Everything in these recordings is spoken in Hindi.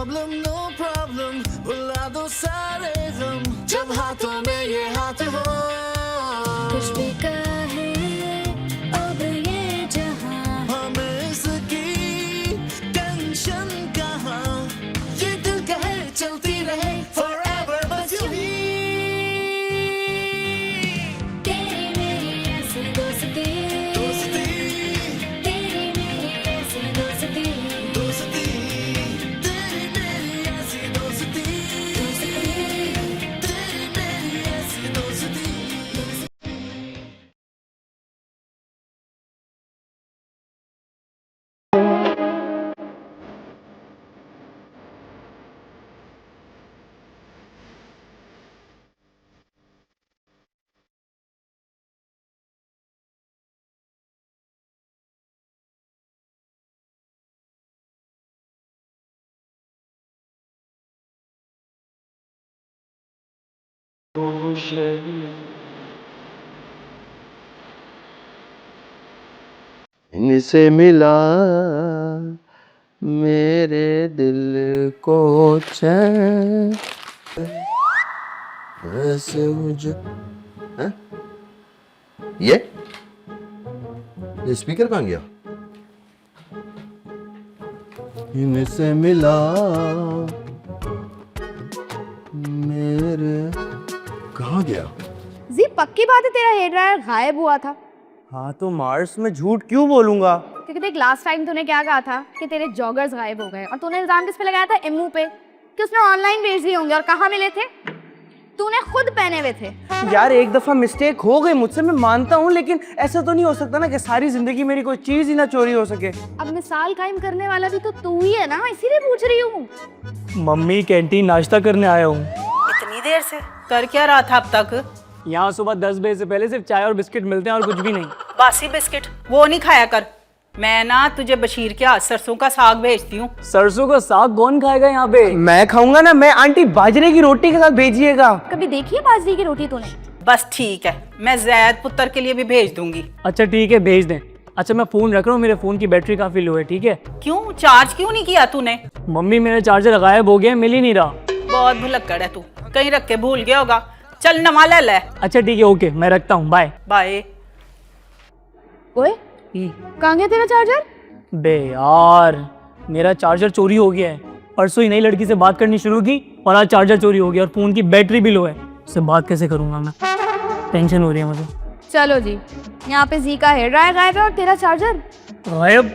प्रॉब्लम नो प्रॉब्लम, भुला दो सारे गम जब हाथों में ये हाथ हो। कुछ भी कहे अब ये जहां, हमें इसकी टेंशन कहाँ, ये दिल कहे चलती रहे forever बस यूं ही। तेरी मेरी ऐसी दोस्ती, दोस्ती तेरी मेरी ऐसी दोस्ती, दोस्ती तेरी मेरी ऐसी दोस्ती, तेरी मेरी ऐसी दोस्ती। इनसे मिला मेरे दिल को चैन, ऐसे मुझे हैं? ये स्पीकर कहाँ गया? इनसे मिला मेरे, कहाँ गया? जी पक्की बात है तेरा हेयर ड्रायर गायब हुआ था। हाँ तो मार्स में झूठ क्यों बोलूंगा? क्योंकि देख लास्ट टाइम तूने क्या कहा था कि तेरे जॉगर्स गायब हो गए और तूने इल्जाम किस पे लगाया था? एम्मू पे, कि उसने ऑनलाइन भेज दिए होंगे। और कहाँ मिले थे? तूने खुद पहने हुए थे। यार एक दफा मिस्टेक हो गई मुझसे, मैं मानता हूँ, लेकिन ऐसा तो नहीं हो सकता ना कि सारी जिंदगी मेरी कोई चीज ही ना चोरी हो सके। अब मिसाल कायम करने वाला भी तो तू ही है ना, इसीलिए पूछ रही हूँ। मम्मी कैंटीन नाश्ता करने आया हूँ। इतनी देर से कर क्या रहा था अब तक? यहाँ सुबह 10 बजे से पहले सिर्फ चाय और बिस्किट मिलते हैं और कुछ भी नहीं। बासी बिस्किट वो नहीं खाया कर। मैं ना तुझे बशीर के हाथ सरसों का साग भेजती हूँ। सरसों का साग कौन खाएगा यहाँ पे? मैं खाऊंगा ना। मैं आंटी बाजरे की रोटी के साथ भेजिएगा। कभी देखी है बाजरे की रोटी तूने? बस ठीक है, मैं जैद पुत्र के लिए भी भेज दूंगी। अच्छा ठीक है, भेज दें। अच्छा मैं फोन रख रहा हूँ, मेरे फोन की बैटरी काफी लो है, ठीक है? क्यों चार्ज क्यों नहीं किया तूने? मम्मी मेरा चार्जर गायब हो गया, मिल ही नहीं रहा। बहुत भुलक्कड़ है तू, कहीं रख के भूल गया होगा। चल नवा ले ले। अच्छा ठीक है, ओके मैं रखता हूँ, बाय बाय। ओए कहाँ गया तेरा चार्जर? बे यार मेरा चार्जर चोरी हो गया है। परसों ही नई लड़की से बात करनी शुरू की और आज चार्जर चोरी हो गया और फोन की बैटरी भी लो है। उससे बात कैसे करूंगा मैं? टेंशन हो रही है मुझे। चलो जी, यहाँ पे जी का हेयर ड्रायर गायब है और तेरा चार्जर गायब?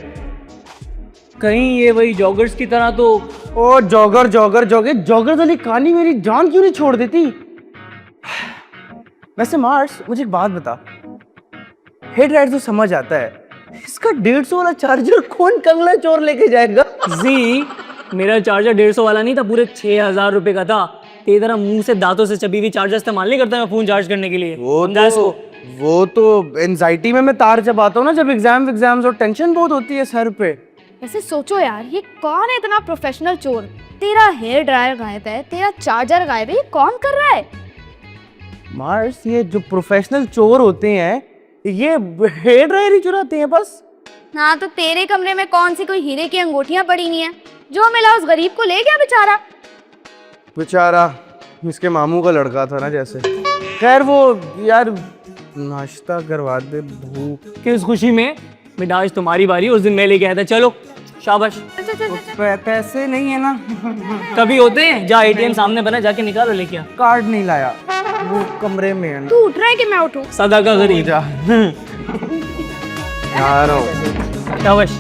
कहीं ये वही जॉगर्स की तरह तो? ओ जॉगर जॉगर जॉगर जॉगर वाली कहानी मेरी जान क्यों नहीं छोड़ देती? वैसे मार्स मुझे एक बात बता, हेड ड्रायर तो समझ आता है, इसका 150 वाला चार्जर कौन कंगला चोर लेके जाएगा? जी मेरा चार्जर 150 वाला नहीं था, पूरे 6000 रुपए का था। तेरी तरह मुंह से दांतों से चबी हुई चार्जर इस्तेमाल नहीं करता मैं फोन चार्ज करने के लिए। वो तो एंजाइटी में मैं तार चबाता हूँ ना जब एग्जाम्स और टेंशन बहुत होती है सर पे। ऐसे सोचो यार, ये कौन है इतना प्रोफेशनल चोर? तेरा हेयर ड्रायर गायब है, तेरा चार्जर गायब है, ये कौन कर रहा है? मार्स ये जो प्रोफेशनल चोर होते हैं ये हेयर ड्रायर ही चुराते हैं बस। हाँ तो तेरे कमरे में कौन सी कोई हीरे की अंगूठियां पड़ी नहीं है? जो मिला उस गरीब को ले गया बेचारा। बेचारा इसके मामू का लड़का था ना जैसे। खैर वो यार नाश्ता करवा दे, भूख की इस खुशी में। बेटा आज तुम्हारी बारी, उस दिन मैं लेके आया था, चलो शाबाश। पैसे नहीं है ना? कभी होते हैं, जा एटीएम सामने बना, जाके निकालो लेके आ। कार्ड नहीं लाया, वो कमरे में है। तू उठ रहा है कि मैं उठूं? सदा का गरीब जा। शाबाश।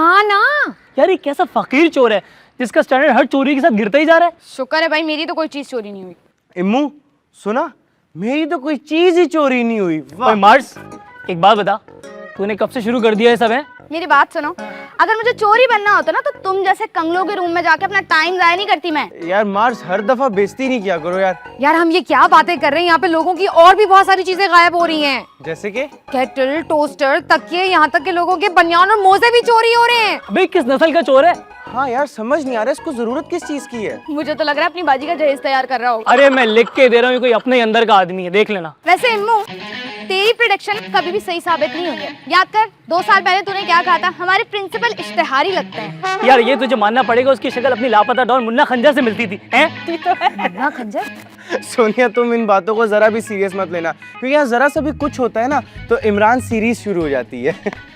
हाँ ना। यार ये कैसा फकीर चोर है जिसका स्टैंडर्ड हर चोरी के साथ गिरता ही जा रहा है। शुक्र है भाई मेरी तो कोई चीज चोरी नहीं हुई। इम्मू सुना, मेरी तो कोई चीज ही चोरी नहीं हुई। भाई मार्स, एक बात बता, तूने कब से शुरू कर दिया ये सब है? मेरी बात सुनो, अगर मुझे चोरी बनना होता ना तो तुम जैसे कंगलों के रूम में जाके अपना टाइम जाया नहीं करती मैं। यार मार्स, हर दफा बेइज्जती नहीं किया करो यार। यार हम ये क्या बातें कर रहे हैं, यहाँ पे लोगों की और भी बहुत सारी चीजें गायब हो रही हैं। जैसे कि केटल, टोस्टर, तकिए, यहाँ तक के लोगों के बनियान और मोजे भी चोरी हो रहे हैं। भाई किस नस्ल का चोर है? हाँ यार समझ नहीं आ रहा इसको जरूरत किस चीज की है। मुझे तो लग रहा है अपनी बाजी का जहेज तैयार कर रहा होगा। अरे मैं लिख के दे रहा हूँ, ये कोई अपने अंदर का आदमी है, देख लेना। वैसे इम्मू, तेरी प्रेडिक्शन कभी भी सही साबित नहीं हुई है। याद कर 2 साल पहले तूने क्या कहा था, हमारे प्रिंसिपल इश्तेहारी लगते हैं। यार ये तुझे मानना पड़ेगा, उसकी शक्ल अपनी लापता डॉन मुन्ना खंजर से मिलती थी। हैं? मुन्ना खंजर? सोनिया तुम इन बातों को जरा भी सीरियस मत लेना, क्योंकि यहाँ जरा सा भी कुछ होता है ना तो इमरान सीरीज शुरू हो जाती है।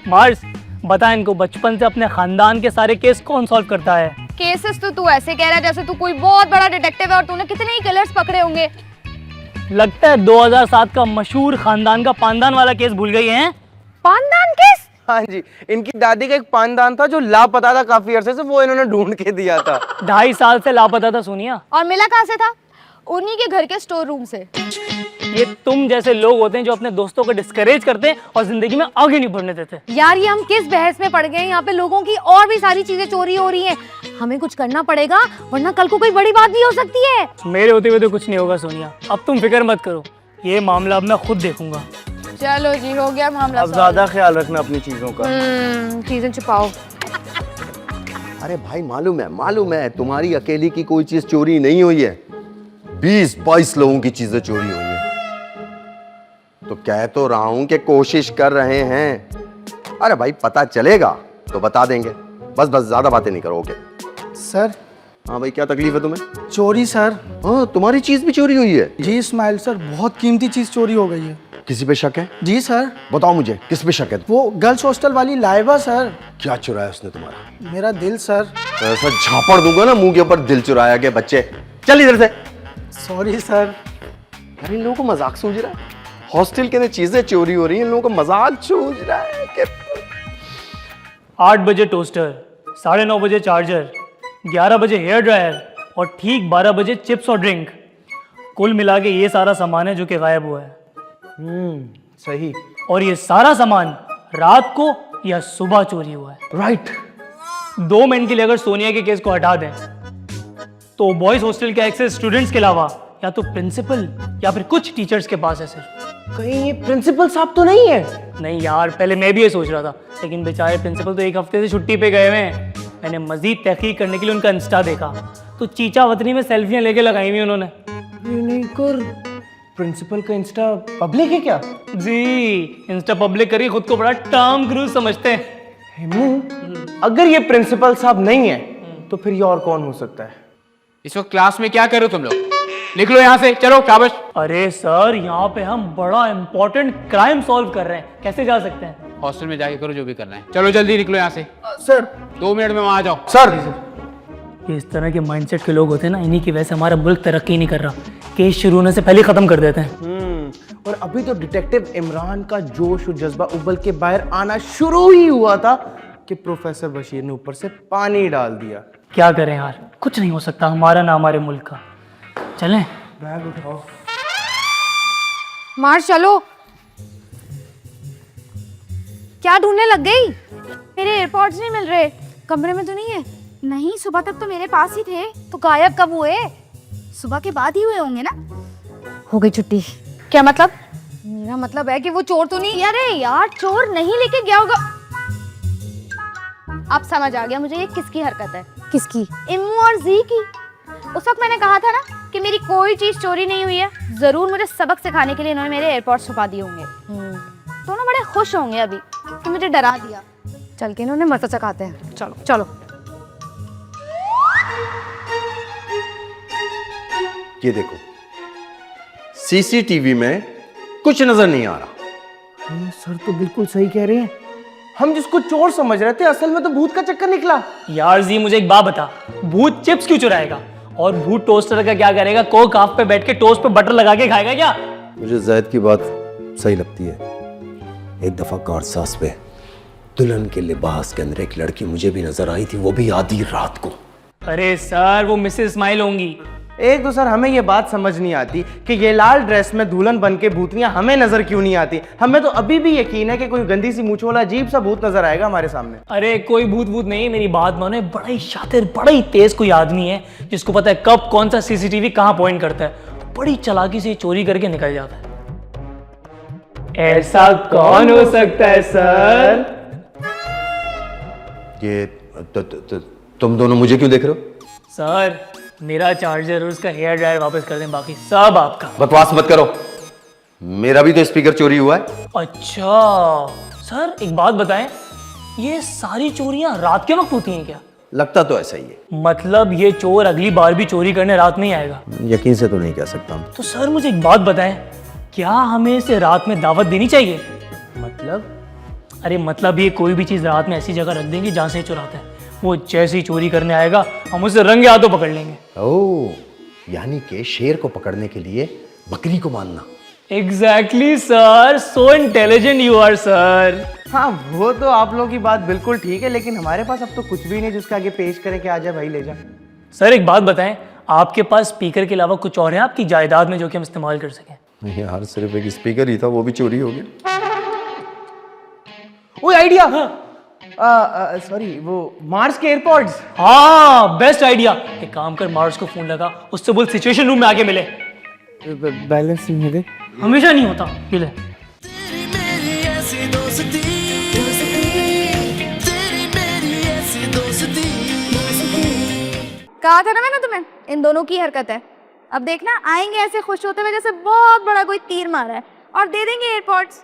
मार्स बता इनको, बचपन से अपने खानदान के सारे केस कौन सॉल्व करता है? केसेस तो तू ऐसे कह रहा है जैसे तू कोई बहुत बड़ा डिटेक्टिव है और तूने कितने ही किलर्स पकड़े होंगे। लगता है 2007 का मशहूर खानदान का पानदान वाला केस भूल गई हैं? पानदान केस? हाँ जी, इनकी दादी का एक पानदान था जो लापता था काफी अरसे से, वो इन्होंने ढूंढ के दिया था। 2.5 साल से लापता था सोनिया। और मिला कहाँ से था? उन्हीं के घर के स्टोर रूम से। ये तुम जैसे लोग होते हैं जो अपने दोस्तों को डिस्करेज करते हैं और जिंदगी में आगे नहीं बढ़ने देते। यार ये हम किस बहस में पड़ गए हैं, यहाँ पे लोगों की और भी सारी चीजें चोरी हो रही हैं। हमें कुछ करना पड़ेगा वरना कल को कोई बड़ी बात भी हो सकती है। मेरे होते हुए तो कुछ नहीं होगा सोनिया, अब तुम फिक्र मत करो, ये मामला अब मैं खुद देखूंगा। चलो जी, हो गया मामला। अब ज्यादा ख्याल रखना अपनी चीजों का। चीजें छुपाओ। अरे भाई मालूम है तुम्हारी अकेली की कोई चीज चोरी नहीं हुई है, 20-22 लोगों की चीजें चोरी हुई है। तो कह तो रहा हूं कि कोशिश कर रहे हैं। अरे भाई पता चलेगा तो बता देंगे, बस ज्यादा बातें नहीं करोगे। सर हाँ भाई क्या तकलीफ है तुम्हें? चोरी सर। हाँ तुम्हारी चीज भी चोरी हुई है? जी इस्माइल सर, बहुत कीमती चीज चोरी हो गई है। किसी पे शक है? जी सर। बताओ मुझे किस पे शक है? वो गर्ल्स हॉस्टल वाली लाइबा सर। क्या चुराया उसने तुम्हारा? मेरा दिल सर। ऐसा झापड़ दूंगा ना मुंह के ऊपर, दिल चुराया के बच्चे। चल इधर से। Sorry sir. अरे इन लोगों को मजाक सूझ रहा है? हॉस्टल के अंदर चीजें चोरी हो रही हैं, इन लोगों को मजाक सूझ रहा है कि 8 बजे टोस्टर, 9:30 बजे चार्जर, 11 बजे हेयर ड्रायर और ठीक 12 बजे चिप्स और ड्रिंक। कुल मिला के ये सारा सामान है जो कि गायब हुआ है। सही। और ये सारा सामान रात को या सुबह चोरी हुआ है। राइट। 2 मिनट के लिए अगर सोनिया के केस को हटा दें तो बॉयज हॉस्टल के एक्सेस स्टूडेंट्स के अलावा या तो प्रिंसिपल या फिर कुछ टीचर्स के पास है सर। कहीं ये प्रिंसिपल साहब तो नहीं है? नहीं यार, पहले मैं भी ये सोच रहा था, लेकिन बेचारे प्रिंसिपल तो 1 हफ्ते से छुट्टी पे गए हुए हैं। मैंने मजीद तहकीक करने के लिए उनका इंस्टा देखा तो चीचा वतनी में सेल्फियां लेके लगाई हुई उन्होंने। नहीं कर, प्रिंसिपल का इंस्टा पब्लिक है क्या? जी, इंस्टा पब्लिक करी खुद को बड़ा टॉम क्रूज समझते हैं। हेमू, अगर ये प्रिंसिपल साहब नहीं है तो फिर ये और कौन हो सकता है? इस वक्त क्लास में क्या कर रहे हो तुम लोग? निकलो यहाँ से, चलो शाबाश। अरे सर, यहाँ पे हम बड़ा इंपॉर्टेंट क्राइम सॉल्व कर रहे हैं, कैसे जा सकते हैं? हॉस्टल में जाके करो जो भी करना है। चलो जल्दी निकलो यहाँ से। सर 2 मिनट में वहां आ जाओ। सर। ये इस तरह के माइंडसेट के लोग होते हैं ना, इन्हीं की वजह से हमारा मुल्क तरक्की नहीं कर रहा। केस शुरू होने से पहले खत्म कर देते हैं। और अभी तो डिटेक्टिव इमरान का जोश और जज्बा उबल के बाहर आना शुरू ही हुआ था कि प्रोफेसर बशीर ने ऊपर से पानी डाल दिया। क्या करें यार, कुछ नहीं हो सकता हमारा ना हमारे मुल्क का। चलें? बैग उठाओ। मार्च चलो। क्या ढूंढने लग गई? मेरे एयरपॉड्स नहीं मिल रहे। कमरे में तो नहीं है? नहीं, सुबह तक तो मेरे पास ही थे। तो गायब कब हुए? सुबह के बाद ही हुए होंगे ना। हो गई छुट्टी। क्या मतलब? मेरा मतलब है कि वो चोर तो नहीं। अरे यार, चोर नहीं लेके गया होगा। अब समझ आ गया मुझे ये किसकी हरकत है। किसकी? इम्मू और जी की। उस वक्त मैंने कहा था ना कि मेरी कोई चीज चोरी नहीं हुई है। जरूर मुझे सबक सिखाने के लिए इन्होंने मेरे एयरपॉड्स छुपा दिए होंगे। दोनों बड़े खुश होंगे अभी कि मुझे डरा दिया। चल के इन्होंने मजा चखाते हैं। चलो चलो। ये देखो, सीसीटीवी में कुछ नजर नहीं आ रहा। सर तो बिल्कुल सही कह रहे हैं, हम जिसको चोर समझ रहे थे असल में तो भूत का चक्कर निकला। यार जी मुझे एक बात बता, भूत चिप्स क्यों चुराएगा और भूत टोस्टर का क्या करेगा? कोक हाफ पे बैठ के टोस्ट पे बटर लगा के खाएगा क्या? मुझे जैद की बात सही लगती है। एक दफा कार सास पे दुल्हन के लिबास के अंदर एक लड़की मुझे भी नजर आई थी, वो भी आधी रात को। अरे सर वो मिसेस इस्माइल होंगी। एक तो सर हमें ये बात समझ नहीं आती कि ये लाल ड्रेस में दुल्हन बन के भूतियां हमें नजर क्यों नहीं आती। हमें तो अभी भी यकीन है कि कोई गंदी सी मूंछ वाला अजीब सा भूत नजर आएगा हमारे सामने। अरे कोई भूत भूत नहीं, मेरी बात मानो, बड़ा ही शातिर बड़ा ही तेज कोई आदमी है जिसको पता है कब कौन सा सीसीटीवी कहाँ पॉइंट करता है, बड़ी चालाकी से चोरी करके निकल जाता है। ऐसा कौन हो सकता है सर? ये तुम दोनों मुझे क्यों देख रहे हो? सर मेरा चार्जर और उसका हेयर ड्रायर वापस कर दें, बाकी सब आपका। बकवास मत करो, मेरा भी तो स्पीकर चोरी हुआ है। अच्छा सर एक बात बताएं, ये सारी चोरियां रात के वक्त होती हैं क्या? लगता तो ऐसा ही है। मतलब ये चोर अगली बार भी चोरी करने रात नहीं आएगा? यकीन से तो नहीं कह सकता हूं। तो सर मुझे एक बात बताएं, क्या हमें इसे रात में दावत देनी चाहिए? मतलब? अरे मतलब ये कोई भी चीज़ रात में ऐसी जगह रख देंगे जहाँ से चुराते हैं, वो जैसे ही चोरी करने आएगा हम उसे रंगे हाथों पकड़ लेंगे। ओह, यानी कि शेर को पकड़ने के लिए बकरी को मारना। Exactly sir, so intelligent you are sir. हाँ वो तो आप लोगों की बात बिल्कुल ठीक है, लेकिन हमारे पास अब तो कुछ भी नहीं जिसके आगे पेश करें कि आजा भाई ले जा। सर एक बात बताएं, आपके पास स्पीकर के अलावा कुछ और है आपकी जायदाद में जो कि हम इस्तेमाल कर सकें? यार सिर्फ एक स्पीकर ही था, वो भी चोरी हो गया। वो आइडिया, सॉरी वो मार्स के एयरपॉड्स। हाँ बेस्ट आइडिया। एक काम कर, मार्स को फोन लगा, उससे बोल सिचुएशन रूम में आके मिले। बैलेंस नहीं है। हमेशा नहीं होता, ये ले। तेरी मेरी ऐसी दोस्ती, तेरी मेरी ऐसी दोस्ती। कहा था ना मैंने तुम्हें, इन दोनों की हरकत है। अब देखना आएंगे ऐसे खुश होते हुए जैसे बहुत बड़ा कोई तीर मारा है और दे देंगे एयरपॉड्स।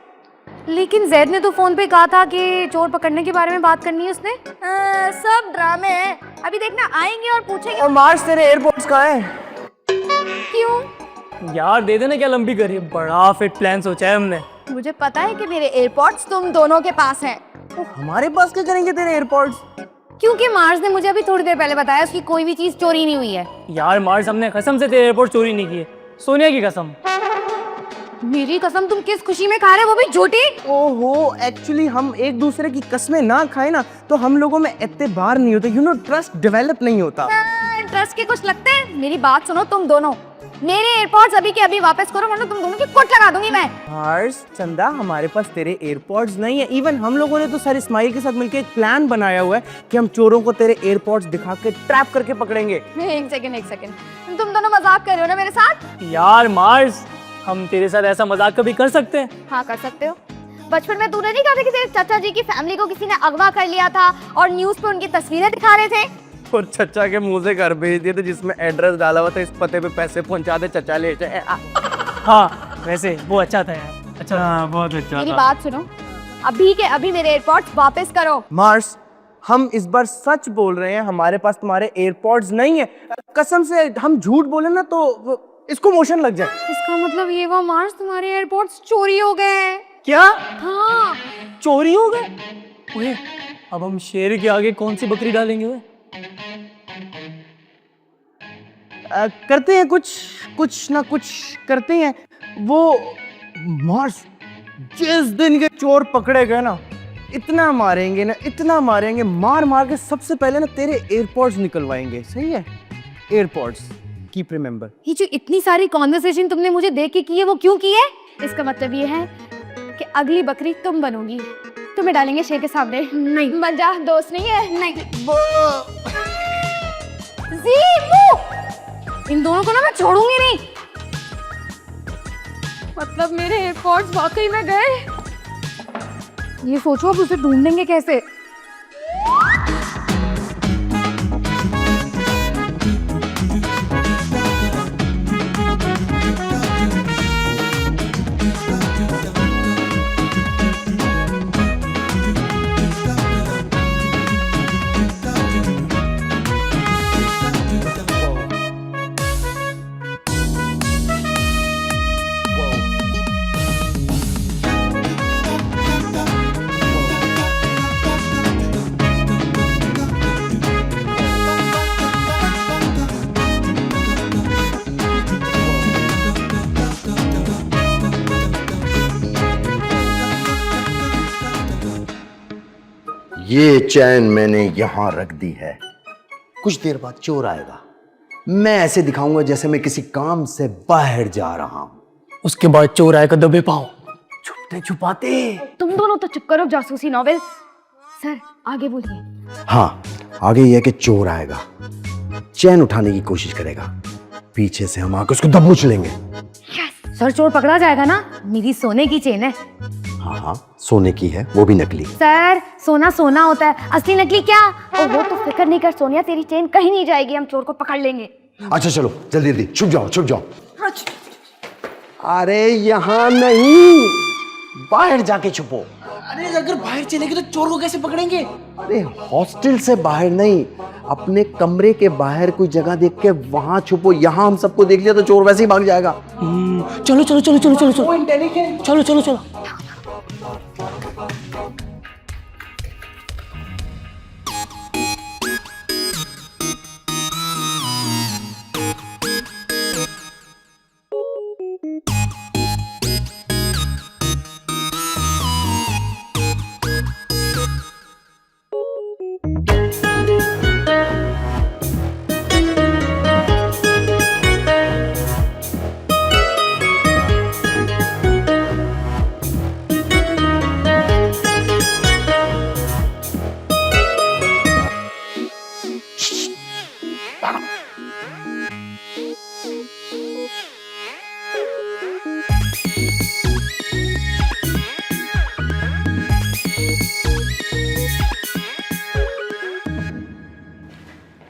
लेकिन जैद ने तो फोन पे कहा था कि चोर पकड़ने के बारे में बात करनी है उसने। सब ड्रामे हैं। अभी देखना आएंगे और पूछेंगे और मार्स तेरे एयरपोर्ट्स कहाँ है? क्यों। यार दे देना, क्या लंबी करी, बड़ा फिट प्लान सोचा है हमने। मुझे पता है कि मेरे एयरपॉड्स तुम दोनों के पास हैं। हमारे पास क्या करेंगे तेरे एयरपोर्ट्स? क्योंकि मार्स ने मुझे अभी थोड़ी देर पहले बताया उसकी कोई भी चीज चोरी नहीं हुई है। यार मार्स, हमने कसम से तेरे एयरपोर्ट चोरी नहीं किए, सोनिया की कसम। मेरी कसम, तुम किस खुशी में खा रहे हो, वो भी झूठी। ओहो, एक्चुअली हम एक दूसरे की कस्में ना खाए ना तो हम लोगों में एतबार नहीं होता, यू नो, ट्रस्ट डेवलप नहीं होता। ट्रस्ट के कुछ लगते हैं। मेरी बात सुनो तुम दोनों, मेरे एयरपॉड्स अभी के अभी वापस करो वरना तुम दोनों की कुट लगा दूंगी मैं। हार्स चंदा, हमारे पास तेरे एयरपॉड्स नहीं है। इवन हम लोगों ने तो सर इस्माइल के साथ मिलकर एक प्लान बनाया हुआ है कि हम चोरों को तेरे एयरपॉड्स दिखा के ट्रैप करके पकड़ेंगे। एक सेकंड, तुम दोनों मजाक कर रहे हो ना मेरे साथ? यार मार्स, हम तेरे साथ ऐसा मजाक कभी कर सकते हैं? हाँ कर सकते हो। बचपन में तूने नहीं कहा था कि तेरे चाचा जी की फैमिली को किसी ने अगवा कर लिया था और न्यूज़ पे उनकी तस्वीरें दिखा रहे थे? और चचा के मुंह से घर भेज दिए थे जिसमें एड्रेस डाला हुआ था, इस पते पे पैसे पहुंचा दे, चचा ले जाए। हाँ वैसे वो अच्छा था यार, अच्छा था, बहुत अच्छा मेरी था। बात सुनो, अभी के अभी मेरे एयरपॉड्स वापस करो। मार्स, हम इस बार सच बोल रहे हैं, हमारे पास तुम्हारे एयरपॉड्स नहीं है। कसम से हम झूठ बोले ना तो इसको मोशन लग जाए। इसका मतलब ये हुआ मार्स, तुम्हारे एयरपोर्ट्स चोरी हो गए हैं। क्या हाँ, चोरी हो गए? ओए, अब हम शेर के आगे कौन सी बकरी डालेंगे? ओए करते हैं कुछ ना कुछ करते हैं। वो मार्स, जिस दिन के चोर पकड़े गए ना, इतना मारेंगे ना, इतना मारेंगे, मार मार के सबसे पहले ना तेरे एयरपॉड्स निकलवाएंगे। सही है? AirPods keep remember. ये जो इतनी सारी कॉन्वर्सेशन तुमने मुझे देख के की है, वो क्यों की है? इसका मतलब ये है कि अगली बकरी तुम बनोगी, तुम्हें डालेंगे शेर के सामने। नहीं मजा, दोस्त नहीं है। नहीं इन दोनों को ना मैं छोड़ूंगी नहीं। मतलब मेरे एयरपॉड्स वाकई में गए। ये सोचो अब उसे ढूंढेंगे कैसे। ये चैन मैंने यहां रख दी है। कुछ देर बाद चोर आएगा, मैं ऐसे दिखाऊंगा जैसे मैं किसी काम से बाहर जा रहा हूं। उसके बाद चोर आएगा दबे पाओ, छुपते छुपाते। तुम दोनों तो चुप करो, जासूसी नॉवेल। सर आगे बोलिए। हाँ, आगे यह है कि चोर आएगा, चैन उठाने की कोशिश करेगा, पीछे से हम आकर उसको दबोच लेंगे। सर चोर पकड़ा जाएगा ना? मेरी सोने की चेन है। हाँ हाँ, सोने की है, वो भी नकली। सर सोना सोना होता है, असली नकली क्या? और वो तो फिक्र नहीं कर सोनिया, तेरी चेन कहीं नहीं जाएगी, हम चोर को पकड़ लेंगे। अच्छा चलो जल्दी जल्दी, छुप जाओ छुप जाओ। अरे यहाँ नहीं, बाहर जाके छुपो। अरे अगर बाहर चलेंगे तो चोर को कैसे पकड़ेंगे? अरे हॉस्टल से बाहर नहीं, अपने कमरे के बाहर कोई जगह देख के वहां छुपो। यहाँ हम सबको देख लिया तो चोर वैसे ही भाग जाएगा। चलो चलो चलो चलो चलो चलो चलो चलो चलो।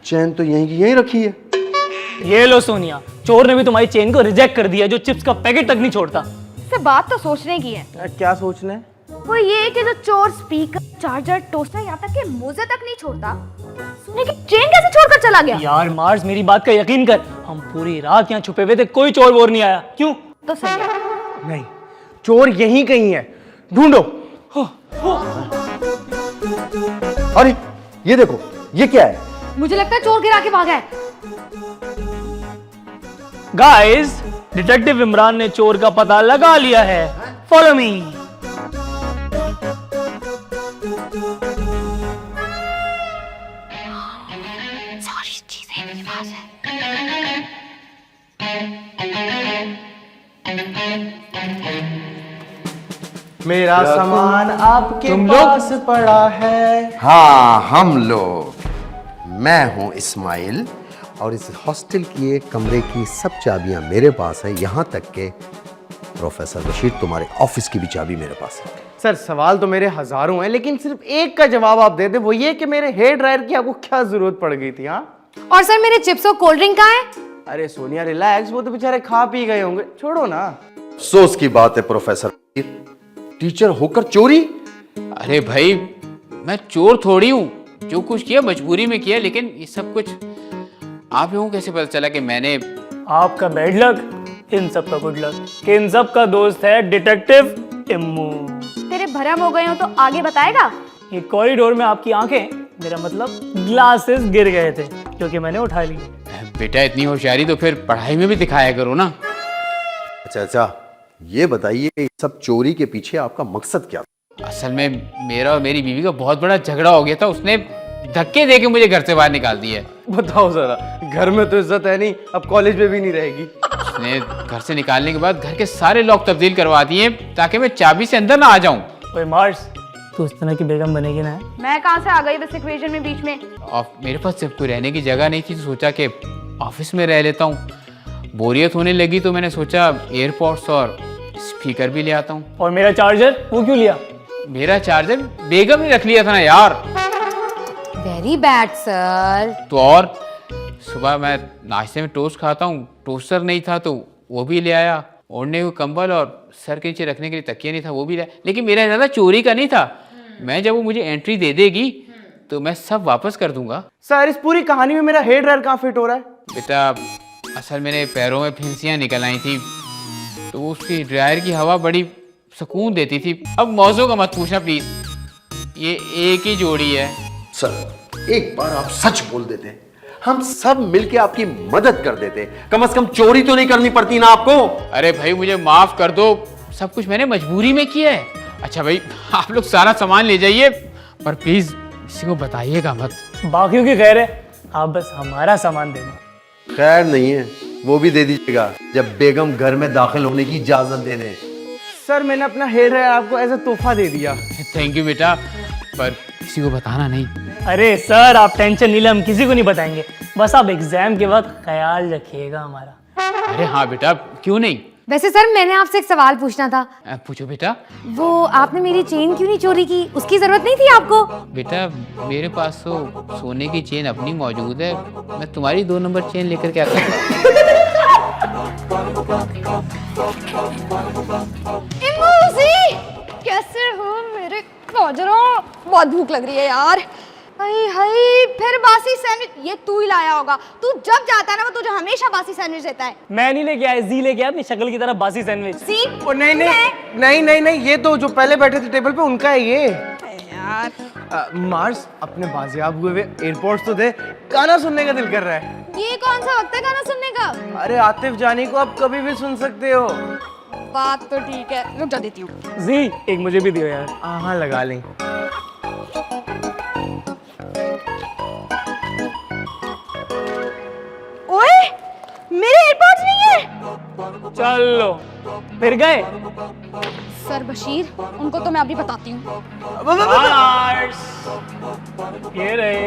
चैन तो यहीं की यहीं रखी है। ये लो सोनिया, चोर ने भी तुम्हारी चेन को रिजेक्ट कर दिया, जो चिप्स का पैकेट तक नहीं छोड़ता। इससे बात तो सोचने की है। क्या सोचना है? वो ये कि जो चोर स्पीकर, चार्जर, टोस्टर, यहाँ तक कि मोजे तक नहीं छोड़ता, सोने की चेन कैसे छोड़कर चला गया? यार मार्स, मेरी बात का यकीन कर, हम पूरी रात यहाँ छुपे हुए थे, कोई चोर वोर नहीं आया। क्यों? तो सही है। नहीं, चोर यहीं कहीं है, ढूंढो। अरे ये देखो, ये क्या है? मुझे लगता है चोर गिरा के भागा है। गाइस, डिटेक्टिव इमरान ने चोर का पता लगा लिया है। Follow me. सारी चीजें मेरे पास है। मेरा सामान आपके पास पड़ा है। हाँ हम लोग, मैं हूं इस्माइल और इस हॉस्टल की एक कमरे की सब चाबियां मेरे पास है, यहाँ तक के प्रोफेसर बशीर तुम्हारे ऑफिस की भी चाबी मेरे पास है। सर सवाल तो मेरे हजारों हैं, लेकिन सिर्फ एक का जवाब आप दे दे, वो ये कि मेरे हेयर ड्रायर की आपको क्या जरूरत पड़ गई थी? हाँ, और सर मेरे चिप्स और कोल्ड ड्रिंक कहाँ है? अरे सोनिया रिलैक्स, वो तो बेचारे खा पी गए होंगे, छोड़ो ना। अफसोस की बात है प्रोफेसर बशीर, टीचर होकर चोरी। अरे भाई, मैं चोर थोड़ी हूँ, जो कुछ किया मजबूरी में किया, लेकिन ये सब कुछ आप लोगों को कैसे पता चला कि मैंने? आपका बैड लक, इन सब का गुड लक, कि इन सब का दोस्त है डिटेक्टिव इम्मू। तेरे भरम हो गए हो तो आगे बताएगा? ये कॉरिडोर में आपकी आंखें, मेरा मतलब ग्लासेस गिर गए थे, क्योंकि मैंने उठा लिए। बेटा इतनी होशियारी तो फिर पढ़ाई में भी दिखाया करो ना। अच्छा, ये बताइए कि सब चोरी के पीछे आपका मकसद क्या था? असल में मेरा और मेरी बीवी का बहुत बड़ा झगड़ा हो गया था, उसने धक्के देके मुझे घर से बाहर निकाल दिया। बताओ जरा, घर में तो इज्जत है नहीं, अब कॉलेज में भी नहीं रहेगी। उसने घर से निकालने के बाद घर के सारे लॉक तब्दील करवा दिए ताकि मैं चाबी से अंदर ना आ जाऊं। ओए मार्स, तू इस तरह की बेगम बनेगी ना? मैं कहाँ से आ गई बस इक्वेशन में बीच में? और मेरे पास सिर्फ कोई रहने की जगह नहीं थी, तो सोचा कि ऑफिस में रह लेता हूँ। बोरियत होने लगी तो मैंने सोचा एयरपोर्ट्स और स्पीकर भी ले आता हूँ। और मेरा चार्जर वो क्यों लिया? मेरा चार्जर बेगम ने रख लिया था ना यार। Very bad sir. तो और सुबह मैं नाश्ते में टोस्ट खाता हूँ, टोस्टर नहीं था तो वो भी ले आया। ओढ़ने को कंबल और सर के नीचे रखने के लिए तकिया नहीं था, वो भी लाया। लेकिन मेरा इरादा चोरी का नहीं था। मैं जब वो मुझे एंट्री दे देगी तो मैं सब वापस कर दूंगा। सर इस पूरी कहानी में मेरा हेयर ड्रायर कहाँ फिट हो रहा है? बेटा असल मेरे पैरों में फिंसियाँ निकल आई थी, तो उसकी ड्रायर की हवा बड़ी सुकून देती थी। अब मौजों का मत पूछना प्लीज, ये एक ही जोड़ी है। सर एक बार आप सच बोल देते, हम सब मिलके आपकी मदद कर देते, कम से कम चोरी तो नहीं करनी पड़ती ना आपको। अरे भाई मुझे माफ कर दो, सब कुछ मैंने मजबूरी में किया है। अच्छा भाई आप लोग सारा सामान ले जाइए, पर प्लीज किसी को बताइएगा मत। बाकियों की खैर है, आप बस हमारा सामान दे दें। खैर नहीं है, वो भी दे दीजिएगा जब बेगम घर में दाखिल होने की इजाजत दे दें। सर मैंने अपना हेयर ड्रायर आपको एज अ तोहफा दे दिया। थैंक यू बेटा, पर किसी को बताना नहीं। अरे सर आप टेंशन नहीं ले, हम किसी को नहीं बताएंगे, बस आप एग्जाम के बाद ख्याल रखिएगा हमारा। अरे हाँ बेटा, क्यों नहीं। वैसे सर मैंने आपसे एक सवाल पूछना था। पूछो बेटा। वो आपने मेरी चेन क्यों नहीं चोरी की? उसकी जरूरत नहीं थी आपको? बेटा मेरे पास तो सोने की चेन अपनी मौजूद है, मैं तुम्हारी 2 नंबर चेन लेकर क्या करूँ। कैसे हो मेरे नौजरों? बहुत भूख लग रही है यार। हाय हाय, फिर बासी सैंडविच। ये तू ही लाया होगा, तू जब जाता है ना वो तुझे हमेशा बासी सैंडविच देता है। मैं नहीं लेके आया, जी लेके आया अपनी शक्ल की तरह बासी सैंडविच। सी ओ नहीं नहीं नहीं नहीं नहीं, ये तो जो पहले बैठे थे टेबल पे उनका है ये। यार मार्स अपने बाजियाब हुए एयरपोर्ट्स तो दे, गाना सुनने का दिल कर रहा है। ये कौन सा वक्त है गाना सुनने का? अरे आतिफ जानी को आप कभी भी सुन सकते हो। बात तो ठीक है, रुक जा देती हूँ। जी एक मुझे भी दियो यार। हाँ लगा लें। ओए मेरे एयरपोर्ट्स नहीं है। चलो फिर गए। सर बशीर, उनको तो मैं अभी बताती हूँ। मार्स, ये रहे।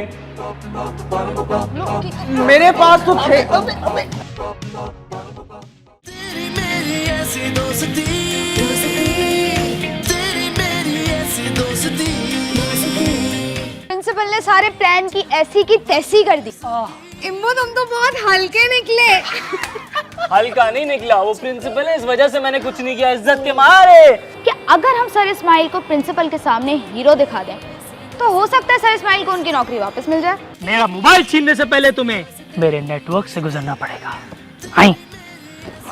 मेरे पास तो थे। तेरी मेरी ऐसी दोस्ती, तेरी मेरी ऐसी दोस्ती। प्रिंसिपल ने सारे प्लान की ऐसी की तैसी कर दी। इम्मो तुम तो बहुत हल्के निकले। हल्का नहीं निकला, वो प्रिंसिपल है, इस वजह से मैंने कुछ नहीं किया, इज्जत के मारे। क्या अगर हम सर इस्माइल को प्रिंसिपल के सामने हीरो दिखा दें तो हो सकता है सर इस्माइल को उनकी नौकरी वापस मिल जाए। मेरा मोबाइल छीनने से पहले तुम्हें मेरे नेटवर्क से गुजरना पड़ेगा। आई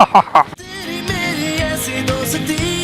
तेरी मेरी ऐसी दोस्ती।